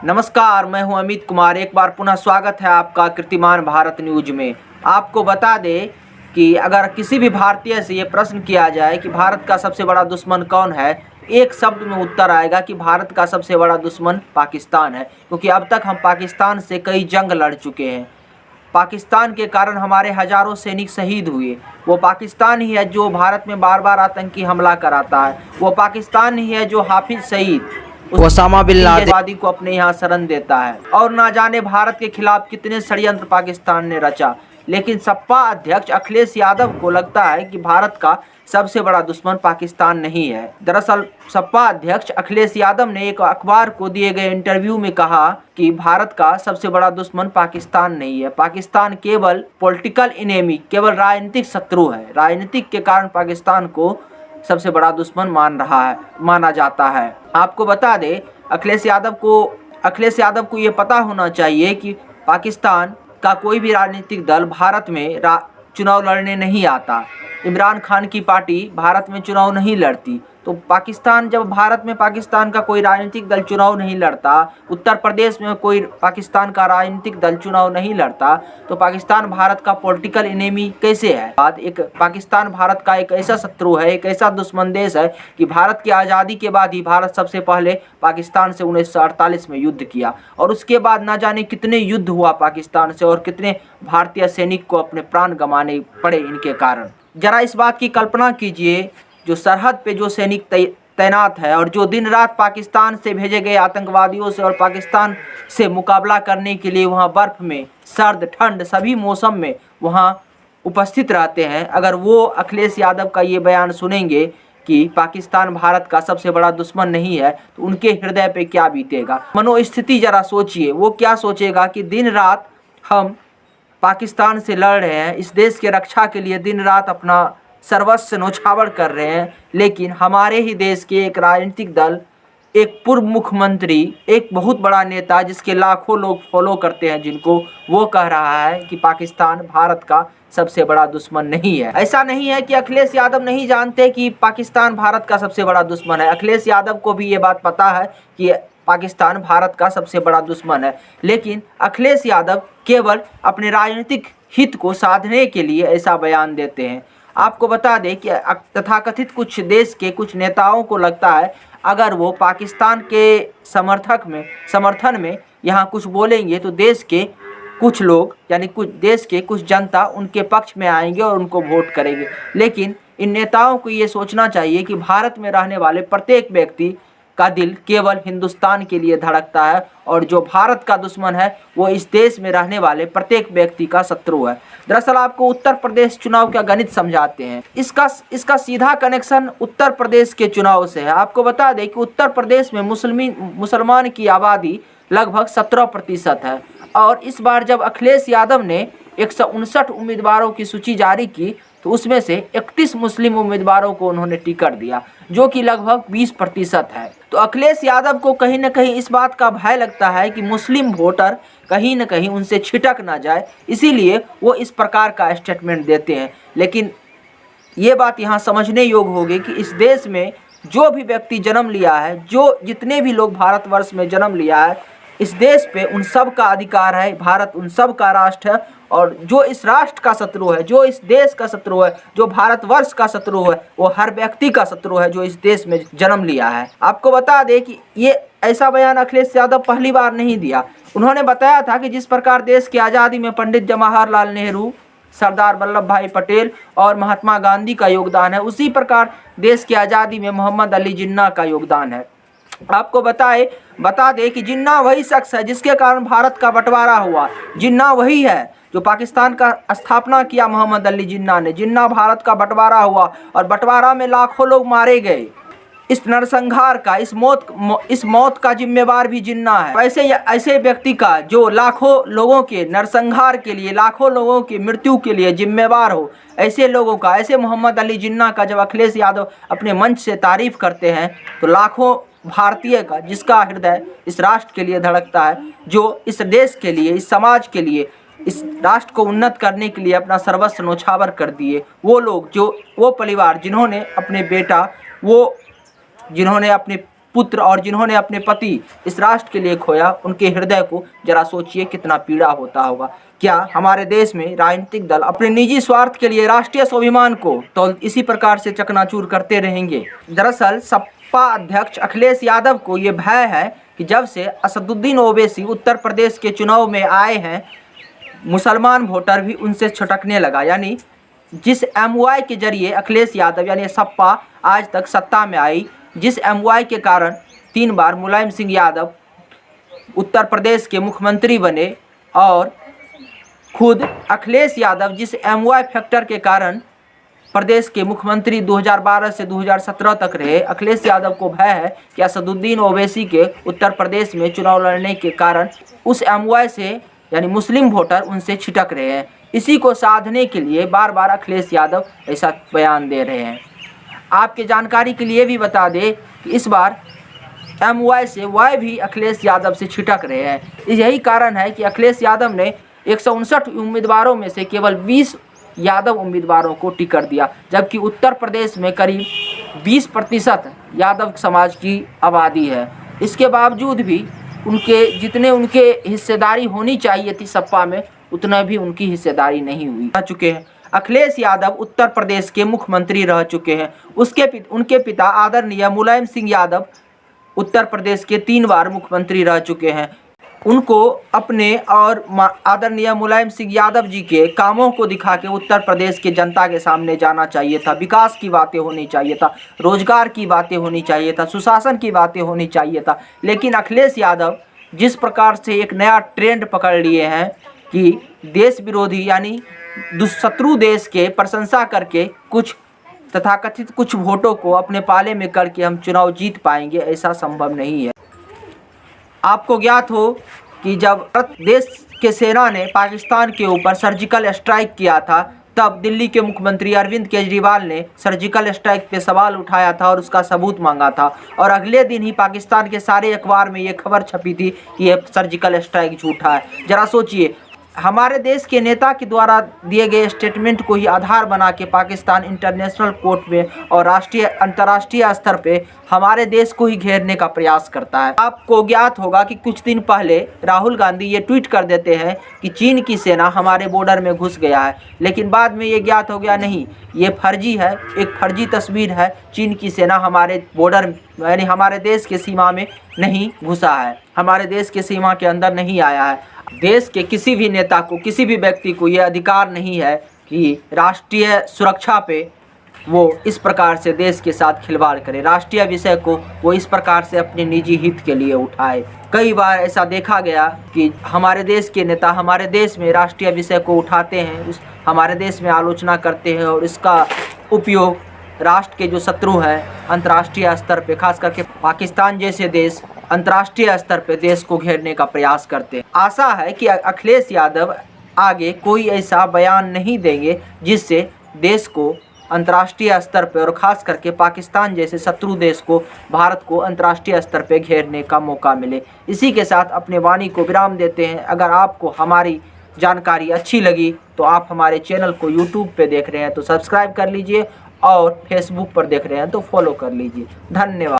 नमस्कार, मैं हूं अमित कुमार। एक बार पुनः स्वागत है आपका कीर्तिमान भारत न्यूज में। आपको बता दें कि अगर किसी भी भारतीय से ये प्रश्न किया जाए कि भारत का सबसे बड़ा दुश्मन कौन है, एक शब्द में उत्तर आएगा कि भारत का सबसे बड़ा दुश्मन पाकिस्तान है। क्योंकि अब तक हम पाकिस्तान से कई जंग लड़ चुके हैं। पाकिस्तान के कारण हमारे हजारों सैनिक शहीद हुए। वो पाकिस्तान ही है जो भारत में बार बार आतंकी हमला कराता है। वो पाकिस्तान ही है जो Hafiz Saeed Osama bin Laden को अपने यहाँ शरण देता है। और ना जाने भारत के खिलाफ कितने षड्यंत्र पाकिस्तान ने रचा। लेकिन सपा अध्यक्ष अखिलेश यादव को लगता है कि भारत का सबसे बड़ा दुश्मन पाकिस्तान नहीं है। दरअसल सपा अध्यक्ष अखिलेश यादव ने एक अखबार को दिए गए इंटरव्यू में कहा कि भारत का सबसे बड़ा दुश्मन पाकिस्तान नहीं है। पाकिस्तान केवल पॉलिटिकल इनेमी, केवल राजनीतिक शत्रु है। राजनीतिक के कारण पाकिस्तान को सबसे बड़ा दुश्मन माना जाता है। आपको बता दें, अखिलेश यादव को ये पता होना चाहिए कि पाकिस्तान का कोई भी राजनीतिक दल भारत में चुनाव लड़ने नहीं आता। इमरान खान की पार्टी भारत में चुनाव नहीं लड़ती। तो जब भारत में पाकिस्तान का कोई राजनीतिक दल चुनाव नहीं लड़ता, उत्तर प्रदेश में कोई पाकिस्तान का राजनीतिक दल चुनाव नहीं लड़ता, तो पाकिस्तान भारत का पॉलिटिकल इनेमी कैसे है? पाकिस्तान भारत का एक ऐसा शत्रु है, एक ऐसा दुश्मन देश है कि भारत की आज़ादी के बाद ही भारत सबसे पहले पाकिस्तान से 1948 में युद्ध किया। और उसके बाद ना जाने कितने युद्ध हुआ पाकिस्तान से, और कितने भारतीय सैनिक को अपने प्राण गंवाने पड़े इनके कारण। जरा इस बात की कल्पना कीजिए, जो सरहद पे जो सैनिक तैनात है और जो दिन रात पाकिस्तान से भेजे गए आतंकवादियों से और पाकिस्तान से मुकाबला करने के लिए वहाँ बर्फ़ में, सर्द ठंड सभी मौसम में वहाँ उपस्थित रहते हैं, अगर वो अखिलेश यादव का ये बयान सुनेंगे कि पाकिस्तान भारत का सबसे बड़ा दुश्मन नहीं है, तो उनके हृदय पे क्या बीतेगा। मनोस्थिति जरा सोचिए, वो क्या सोचेगा कि दिन रात हम पाकिस्तान से लड़ रहे हैं, इस देश के रक्षा के लिए दिन रात अपना सर्वस्व न्योछावर कर रहे हैं, लेकिन हमारे ही देश के एक राजनीतिक दल, एक पूर्व मुख्यमंत्री, एक बहुत बड़ा नेता जिसके लाखों लोग फॉलो करते हैं जिनको, वो कह रहा है कि पाकिस्तान भारत का सबसे बड़ा दुश्मन नहीं है। ऐसा नहीं है कि अखिलेश यादव नहीं जानते कि पाकिस्तान भारत का सबसे बड़ा दुश्मन है। अखिलेश यादव को भी ये बात पता है कि पाकिस्तान भारत का सबसे बड़ा दुश्मन है, लेकिन अखिलेश यादव केवल अपने राजनीतिक हित को साधने के लिए ऐसा बयान देते हैं। आपको बता दें कि तथाकथित कुछ देश के कुछ नेताओं को लगता है अगर वो पाकिस्तान के समर्थन में यहाँ कुछ बोलेंगे तो देश के कुछ लोग, यानी कुछ देश के कुछ जनता उनके पक्ष में आएंगे और उनको वोट करेंगे। लेकिन इन नेताओं को ये सोचना चाहिए कि भारत में रहने वाले प्रत्येक व्यक्ति का दिल केवल हिंदुस्तान के लिए धड़कता है, और जो भारत का दुश्मन है वो इस देश में रहने वाले प्रत्येक व्यक्ति का शत्रु है। दरअसल आपको उत्तर प्रदेश चुनाव का गणित समझाते हैं। इसका सीधा कनेक्शन उत्तर प्रदेश के चुनाव से है। आपको बता दें कि उत्तर प्रदेश में मुसलमान की आबादी लगभग 17% है, और इस बार जब अखिलेश यादव ने 159 उम्मीदवारों की सूची जारी की तो उसमें से 31 मुस्लिम उम्मीदवारों को उन्होंने टिकट दिया, जो कि लगभग 20% है। तो अखिलेश यादव को कहीं ना कहीं इस बात का भय लगता है कि मुस्लिम वोटर कहीं ना कहीं उनसे छिटक ना जाए, इसीलिए वो इस प्रकार का स्टेटमेंट देते हैं। लेकिन ये बात यहाँ समझने योग्य होगी कि इस देश में जो भी व्यक्ति जन्म लिया है, जो जितने भी लोग भारतवर्ष में जन्म लिया है, इस देश पे उन सब का अधिकार है। भारत उन सब का राष्ट्र है, और जो इस राष्ट्र का शत्रु है, जो इस देश का शत्रु है, जो भारतवर्ष का शत्रु है, वो हर व्यक्ति का शत्रु है जो इस देश में जन्म लिया है। आपको बता दें कि ये ऐसा बयान अखिलेश यादव पहली बार नहीं दिया। उन्होंने बताया था कि जिस प्रकार देश की आज़ादी में पंडित जवाहरलाल नेहरू, सरदार वल्लभ भाई पटेल और महात्मा गांधी का योगदान है, उसी प्रकार देश की आज़ादी में मोहम्मद अली जिन्ना का योगदान है। आपको बता दें कि जिन्ना वही शख्स है जिसके कारण भारत का बंटवारा हुआ। जिन्ना वही है जो पाकिस्तान का स्थापना किया, मोहम्मद अली जिन्ना ने। जिन्ना भारत का बंटवारा हुआ और बंटवारा में लाखों लोग मारे गए। इस नरसंहार का, इस मौत का जिम्मेवार भी जिन्ना है। ऐसे व्यक्ति का जो लाखों लोगों के नरसंहार के लिए, लाखों लोगों की मृत्यु के लिए जिम्मेवार हो, ऐसे लोगों का, ऐसे मोहम्मद अली जिन्ना का जब अखिलेश यादव अपने मंच से तारीफ करते हैं, तो लाखों भारतीय का, जिसका हृदय इस राष्ट्र के लिए धड़कता है, जो इस देश के लिए, इस समाज के लिए, इस राष्ट्र को उन्नत करने के लिए अपना सर्वस्व न्योछावर कर दिए, वो लोग, वो परिवार जिन्होंने अपने पुत्र और जिन्होंने अपने पति इस राष्ट्र के लिए खोया, उनके हृदय को जरा सोचिए कितना पीड़ा होता होगा। क्या हमारे देश में राजनीतिक दल अपने निजी स्वार्थ के लिए राष्ट्रीय स्वाभिमान को तो इसी प्रकार से चकनाचूर करते रहेंगे? दरअसल सपा अध्यक्ष अखिलेश यादव को ये भय है कि जब से असदुद्दीन ओवैसी उत्तर प्रदेश के चुनाव में आए हैं, मुसलमान वोटर भी उनसे छटकने लगा। यानी जिस MY के जरिए अखिलेश यादव यानी सपा आज तक सत्ता में आई, जिस MY के कारण 3 बार मुलायम सिंह यादव उत्तर प्रदेश के मुख्यमंत्री बने, और खुद अखिलेश यादव जिस MY फैक्टर के कारण प्रदेश के मुख्यमंत्री 2012 से 2017 तक रहे, अखिलेश यादव को भय है कि असदुद्दीन ओवैसी के उत्तर प्रदेश में चुनाव लड़ने के कारण उस MY से यानी मुस्लिम वोटर उनसे छिटक रहे हैं। इसी को साधने के लिए बार बार अखिलेश यादव ऐसा बयान दे रहे हैं। आपके जानकारी के लिए भी बता दें कि इस बार MY से Y भी अखिलेश यादव से छिटक रहे हैं। यही कारण है कि अखिलेश यादव ने 159 उम्मीदवारों में से केवल 20 यादव उम्मीदवारों को टिकट दिया, जबकि उत्तर प्रदेश में करीब 20% यादव समाज की आबादी है। इसके बावजूद भी उनके हिस्सेदारी होनी चाहिए थी सपा में, उतना भी उनकी हिस्सेदारी नहीं हुई। रह चुके हैं अखिलेश यादव उत्तर प्रदेश के मुख्यमंत्री रह चुके हैं। उनके पिता आदरणीय मुलायम सिंह यादव उत्तर प्रदेश के 3 बार मुख्यमंत्री रह चुके हैं। उनको अपने और आदरणीय मुलायम सिंह यादव जी के कामों को दिखा के उत्तर प्रदेश के जनता के सामने जाना चाहिए था। विकास की बातें होनी चाहिए था, रोजगार की बातें होनी चाहिए था, सुशासन की बातें होनी चाहिए था। लेकिन अखिलेश यादव जिस प्रकार से एक नया ट्रेंड पकड़ लिए हैं कि देश विरोधी यानी शत्रु देश के प्रशंसा करके कुछ तथाकथित कुछ वोटों को अपने पाले में करके हम चुनाव जीत पाएंगे, ऐसा संभव नहीं है। आपको ज्ञात हो कि जब देश के सेना ने पाकिस्तान के ऊपर सर्जिकल स्ट्राइक किया था, तब दिल्ली के मुख्यमंत्री अरविंद केजरीवाल ने सर्जिकल स्ट्राइक पे सवाल उठाया था और उसका सबूत मांगा था, और अगले दिन ही पाकिस्तान के सारे अखबार में ये खबर छपी थी कि ये सर्जिकल स्ट्राइक झूठा है। जरा सोचिए, हमारे देश के नेता के द्वारा दिए गए स्टेटमेंट को ही आधार बना के पाकिस्तान इंटरनेशनल कोर्ट में और अंतर्राष्ट्रीय स्तर पे हमारे देश को ही घेरने का प्रयास करता है। आपको ज्ञात होगा कि कुछ दिन पहले राहुल गांधी ये ट्वीट कर देते हैं कि चीन की सेना हमारे बॉर्डर में घुस गया है, लेकिन बाद में ये ज्ञात हो गया नहीं, ये फर्जी है, एक फर्जी तस्वीर है। चीन की सेना हमारे बॉर्डर यानी हमारे देश के सीमा में नहीं घुसा है, हमारे देश के सीमा के अंदर नहीं आया है। देश के किसी भी नेता को, किसी भी व्यक्ति को ये अधिकार नहीं है कि राष्ट्रीय सुरक्षा पे वो इस प्रकार से देश के साथ खिलवाड़ करे, राष्ट्रीय विषय को वो इस प्रकार से अपने निजी हित के लिए उठाए। कई बार ऐसा देखा गया कि हमारे देश के नेता हमारे देश में राष्ट्रीय विषय को उठाते हैं, हमारे देश में आलोचना करते हैं और इसका उपयोग राष्ट्र के जो शत्रु हैं अंतर्राष्ट्रीय स्तर पे, खास करके पाकिस्तान जैसे देश अंतर्राष्ट्रीय स्तर पे देश को घेरने का प्रयास करते हैं। आशा है कि अखिलेश यादव आगे कोई ऐसा बयान नहीं देंगे जिससे देश को अंतर्राष्ट्रीय स्तर पर और ख़ास करके पाकिस्तान जैसे शत्रु देश को, भारत को अंतर्राष्ट्रीय स्तर पर घेरने का मौका मिले। इसी के साथ अपने वाणी को विराम देते हैं। अगर आपको हमारी जानकारी अच्छी लगी तो आप हमारे चैनल को यूट्यूब पे देख रहे हैं तो सब्सक्राइब कर लीजिए, और फेसबुक पर देख रहे हैं तो फॉलो कर लीजिए। धन्यवाद।